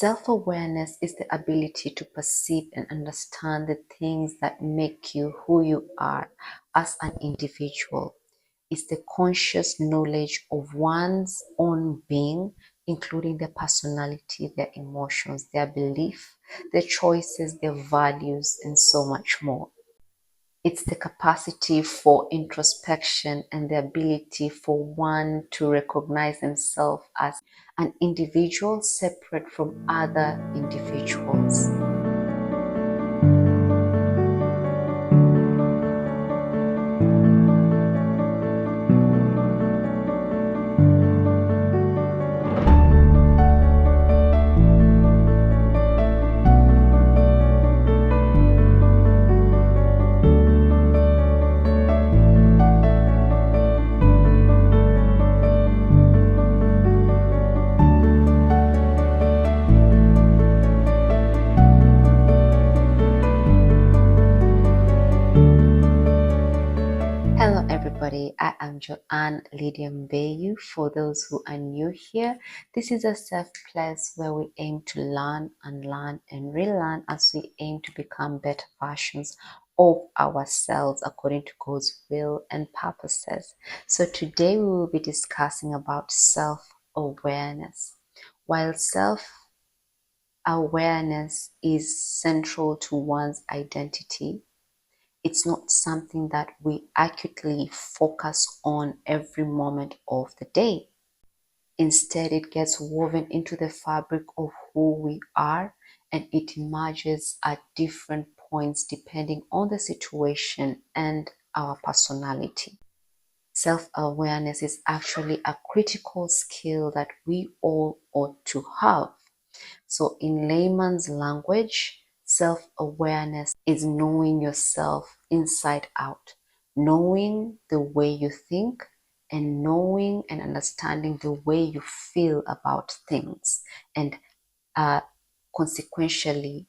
Self-awareness is the ability to perceive and understand the things that make you who you are as an individual. It's the conscious knowledge of one's own being, including their personality, their emotions, their belief, their choices, their values, and so much more. It's the capacity for introspection and the ability for one to recognize themselves as an individual separate from other individuals. Hello everybody, I am Joanne Lydia Mbeyu. For those who are new here, this is a safe place where we aim to learn, unlearn and relearn as we aim to become better versions of ourselves according to God's will and purposes. So today we will be discussing about self-awareness. While self-awareness is central to one's identity, it's not something that we acutely focus on every moment of the day. Instead, it gets woven into the fabric of who we are, and it emerges at different points depending on the situation and our personality. Self-awareness is actually a critical skill that we all ought to have. So in layman's language, self-awareness is knowing yourself inside out, knowing the way you think and knowing and understanding the way you feel about things, and consequentially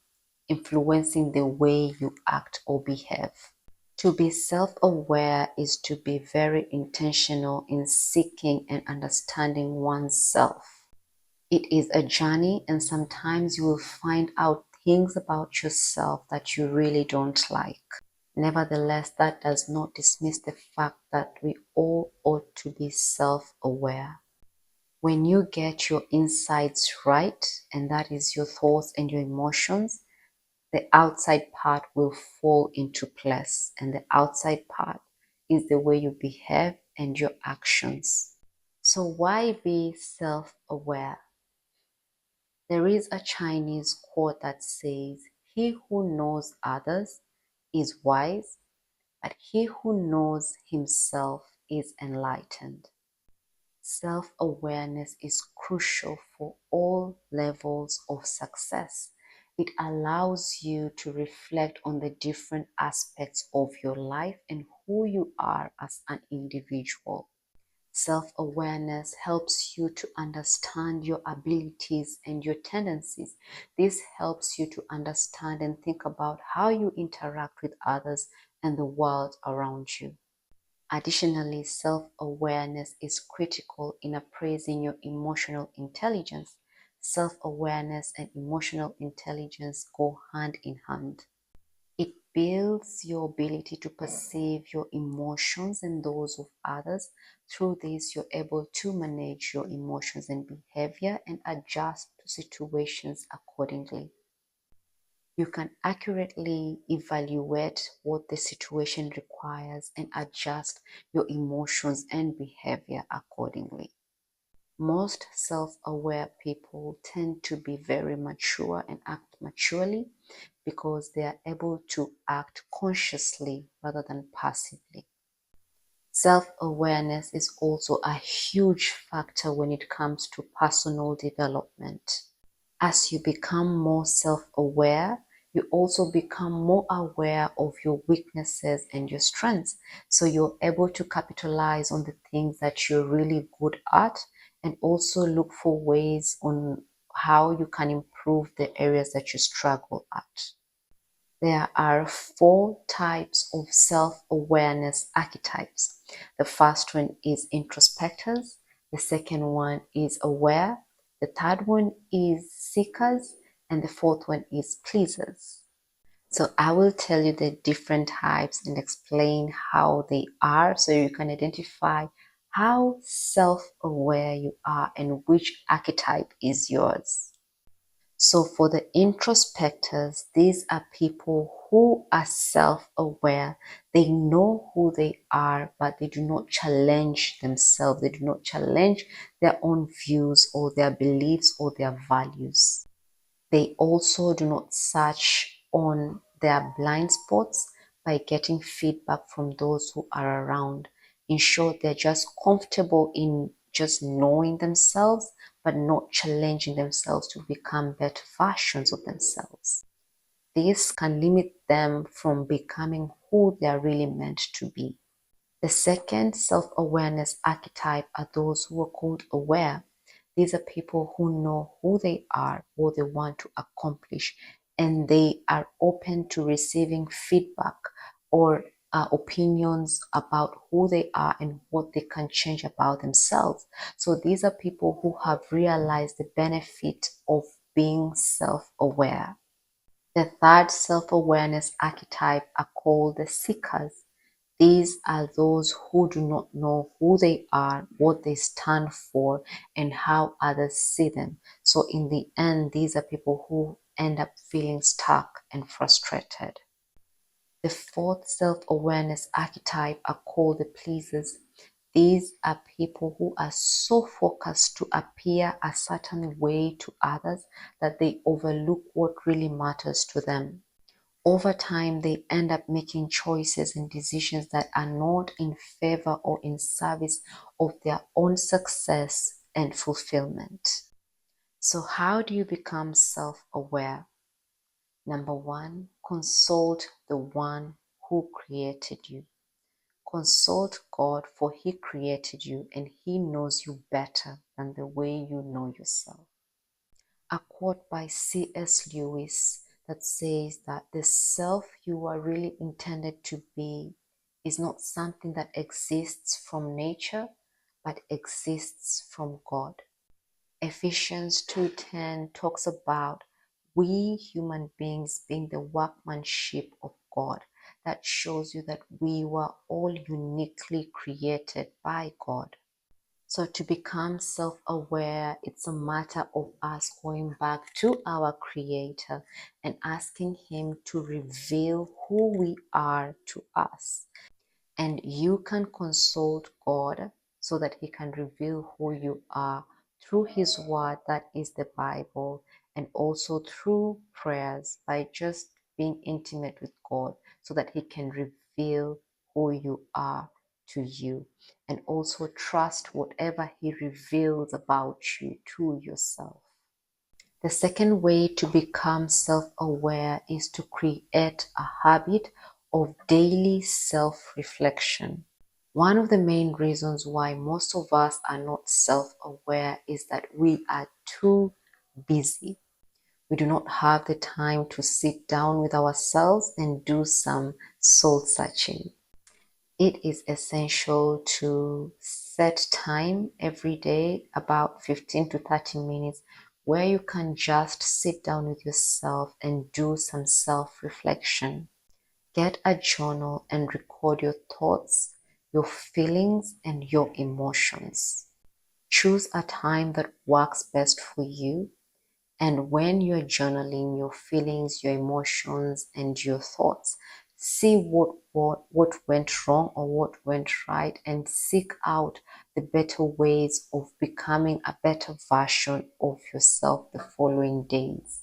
influencing the way you act or behave. To be self-aware is to be very intentional in seeking and understanding oneself. It is a journey, and sometimes you will find out things about yourself that you really don't like. Nevertheless, that does not dismiss the fact that we all ought to be self-aware. When you get your insides right, and that is your thoughts and your emotions, the outside part will fall into place, and the outside part is the way you behave and your actions. So why be self-aware? There is a Chinese quote that says, "He who knows others is wise, but he who knows himself is enlightened." Self-awareness is crucial for all levels of success. It allows you to reflect on the different aspects of your life and who you are as an individual. Self-awareness helps you to understand your abilities and your tendencies. This helps you to understand and think about how you interact with others and the world around you. Additionally, self-awareness is critical in appraising your emotional intelligence. Self-awareness and emotional intelligence go hand in hand. It builds your ability to perceive your emotions and those of others. Through this, you're able to manage your emotions and behavior and adjust to situations accordingly. You can accurately evaluate what the situation requires and adjust your emotions and behavior accordingly. Most self-aware people tend to be very mature and act maturely because they are able to act consciously rather than passively. Self-awareness is also a huge factor when it comes to personal development. As you become more self-aware, you also become more aware of your weaknesses and your strengths. So you're able to capitalize on the things that you're really good at and also look for ways on how you can improve the areas that you struggle at. There are 4 types of self-awareness archetypes. The first one is introspectors. The second one is aware. The third one is seekers, and the fourth one is pleasers. So I will tell you the different types and explain how they are so you can identify how self-aware you are and which archetype is yours. So for the introspectors, these are people who are self-aware. They know who they are, but they do not challenge themselves. They do not challenge their own views or their beliefs or their values. They also do not search on their blind spots by getting feedback from those who are around. In short, they're just comfortable in just knowing themselves, but not challenging themselves to become better versions of themselves. This can limit them from becoming who they are really meant to be. The second self-awareness archetype are those who are called aware. These are people who know who they are, what they want to accomplish, and they are open to receiving feedback or opinions about who they are and what they can change about themselves. So these are people who have realized the benefit of being self-aware. The third self-awareness archetype are called the seekers. These are those who do not know who they are, what they stand for, and how others see them. So in the end, these are people who end up feeling stuck and frustrated. The fourth self-awareness archetype are called the pleasers. These are people who are so focused to appear a certain way to others that they overlook what really matters to them. Over time, they end up making choices and decisions that are not in favor or in service of their own success and fulfillment. So, how do you become self aware? Number one, consult the one who created you. Consult God, for He created you and He knows you better than the way you know yourself. A quote by C.S. Lewis that says that the self you are really intended to be is not something that exists from nature, but exists from God. Ephesians 2:10 talks about we human beings being the workmanship of God. That shows you that we were all uniquely created by God. So to become self-aware, it's a matter of us going back to our Creator and asking Him to reveal who we are to us. And you can consult God so that He can reveal who you are through His Word, that is the Bible, and also through prayers by just being intimate with God so that He can reveal who you are to you. And also trust whatever He reveals about you to yourself. The second way to become self-aware is to create a habit of daily self-reflection. One of the main reasons why most of us are not self-aware is that we are too busy. We do not have the time to sit down with ourselves and do some soul searching. It is essential to set time every day, about 15 to 30 minutes, where you can just sit down with yourself and do some self-reflection. Get a journal and record your thoughts, your feelings, and your emotions. Choose a time that works best for you. And when you're journaling your feelings, your emotions, and your thoughts, see what went wrong or what went right, and seek out the better ways of becoming a better version of yourself the following days.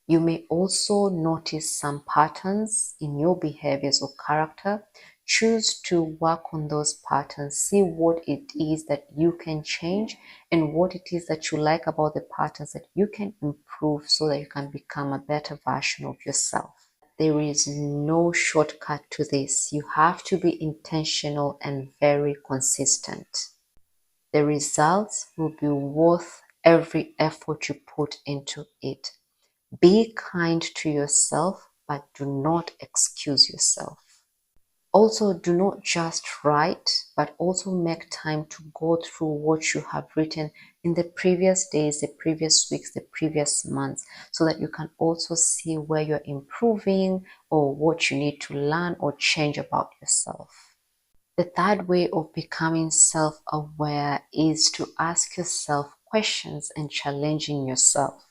You may also notice some patterns in your behaviors or character. Choose to work on those patterns. See what it is that you can change and what it is that you like about the patterns that you can improve so that you can become a better version of yourself. There is no shortcut to this. You have to be intentional and very consistent. The results will be worth every effort you put into it. Be kind to yourself, but do not excuse yourself. Also, do not just write, but also make time to go through what you have written in the previous days, the previous weeks, the previous months, so that you can also see where you're improving or what you need to learn or change about yourself. The third way of becoming self-aware is to ask yourself questions and challenging yourself.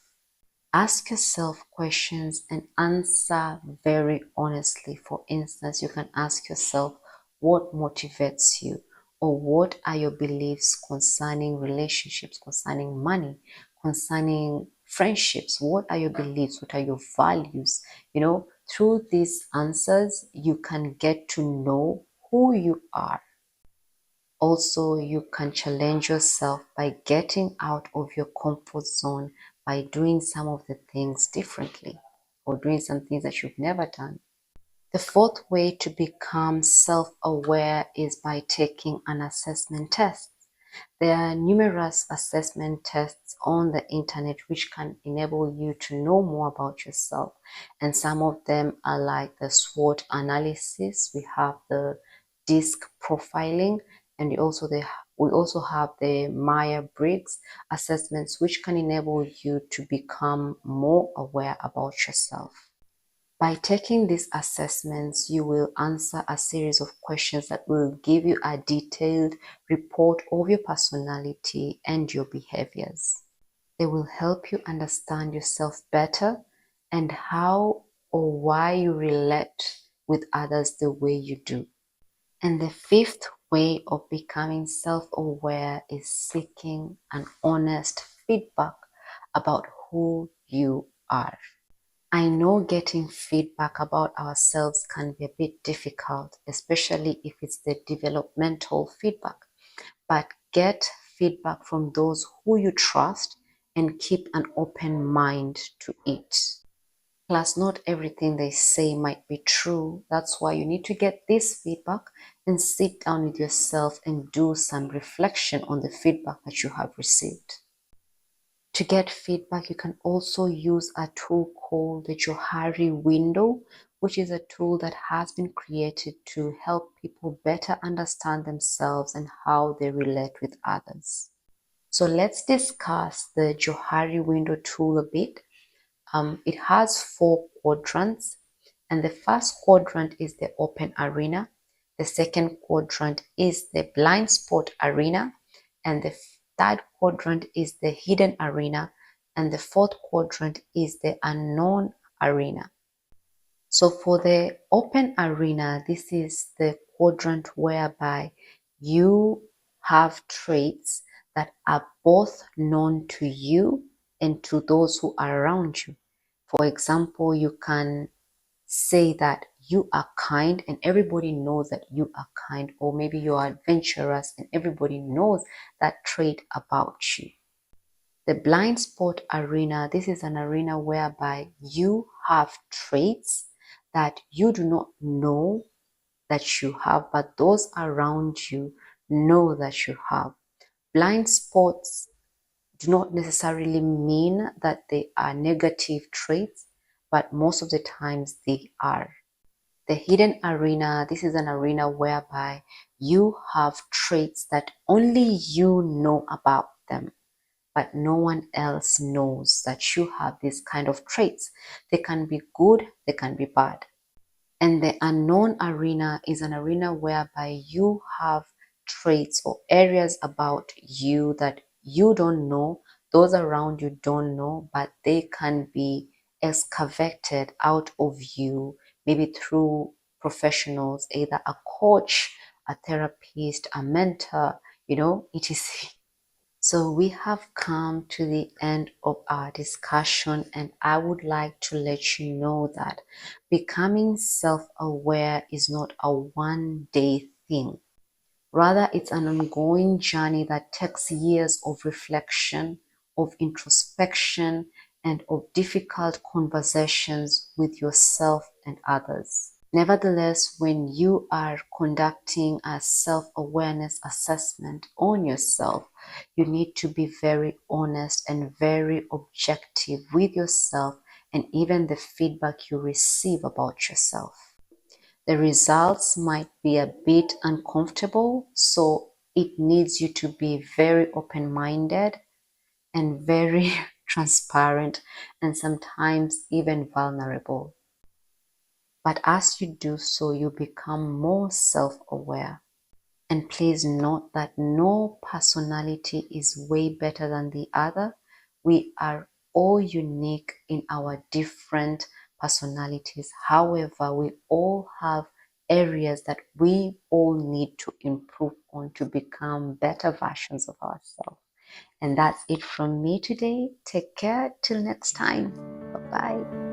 Ask yourself questions and answer very honestly. For instance, you can ask yourself, what motivates you? Or what are your beliefs concerning relationships, concerning money, concerning friendships? What are your beliefs? What are your values? Through these answers, you can get to know who you are. Also, you can challenge yourself by getting out of your comfort zone by doing some of the things differently or doing some things that you've never done. The fourth way to become self-aware is by taking an assessment test. There are numerous assessment tests on the internet which can enable you to know more about yourself. And some of them are like the SWOT analysis. We have the DISC profiling, and we also have the Myers-Briggs assessments, which can enable you to become more aware about yourself. By taking these assessments, you will answer a series of questions that will give you a detailed report of your personality and your behaviors. They will help you understand yourself better and how or why you relate with others the way you do. And the fifth way of becoming self-aware is seeking an honest feedback about who you are. I know getting feedback about ourselves can be a bit difficult, especially if it's the developmental feedback. But get feedback from those who you trust and keep an open mind to it. Plus, not everything they say might be true. That's why you need to get this feedback and sit down with yourself and do some reflection on the feedback that you have received. To get feedback, you can also use a tool called the Johari window, which is a tool that has been created to help people better understand themselves and how they relate with others. So let's discuss the Johari window tool a bit. It has 4 quadrants, and the first quadrant is the open arena. The second quadrant is the blind spot arena, and the third quadrant is the hidden arena, and the fourth quadrant is the unknown arena. So for the open arena, this is the quadrant whereby you have traits that are both known to you and to those who are around you. For example, you can say that you are kind and everybody knows that you are kind, or maybe you are adventurous and everybody knows that trait about you. The blind spot arena, this is an arena whereby you have traits that you do not know that you have, but those around you know that you have. Blind spots do not necessarily mean that they are negative traits, but most of the times they are. The hidden arena, this is an arena whereby you have traits that only you know about them, but no one else knows that you have these kind of traits. They can be good, they can be bad. And the unknown arena is an arena whereby you have traits or areas about you that you don't know, those around you don't know, but they can be excavated out of you, maybe through professionals, either a coach, a therapist, a mentor, etc. So we have come to the end of our discussion, and I would like to let you know that becoming self-aware is not a one-day thing. Rather, it's an ongoing journey that takes years of reflection, of introspection, and of difficult conversations with yourself and others. Nevertheless, when you are conducting a self-awareness assessment on yourself, you need to be very honest and very objective with yourself and even the feedback you receive about yourself. The results might be a bit uncomfortable, so it needs you to be very open-minded and very transparent and sometimes even vulnerable. But as you do so, you become more self-aware. And please note that no personality is way better than the other. We are all unique in our different personalities. However, we all have areas that we all need to improve on to become better versions of ourselves. And that's it from me today. Take care till next time. Bye bye.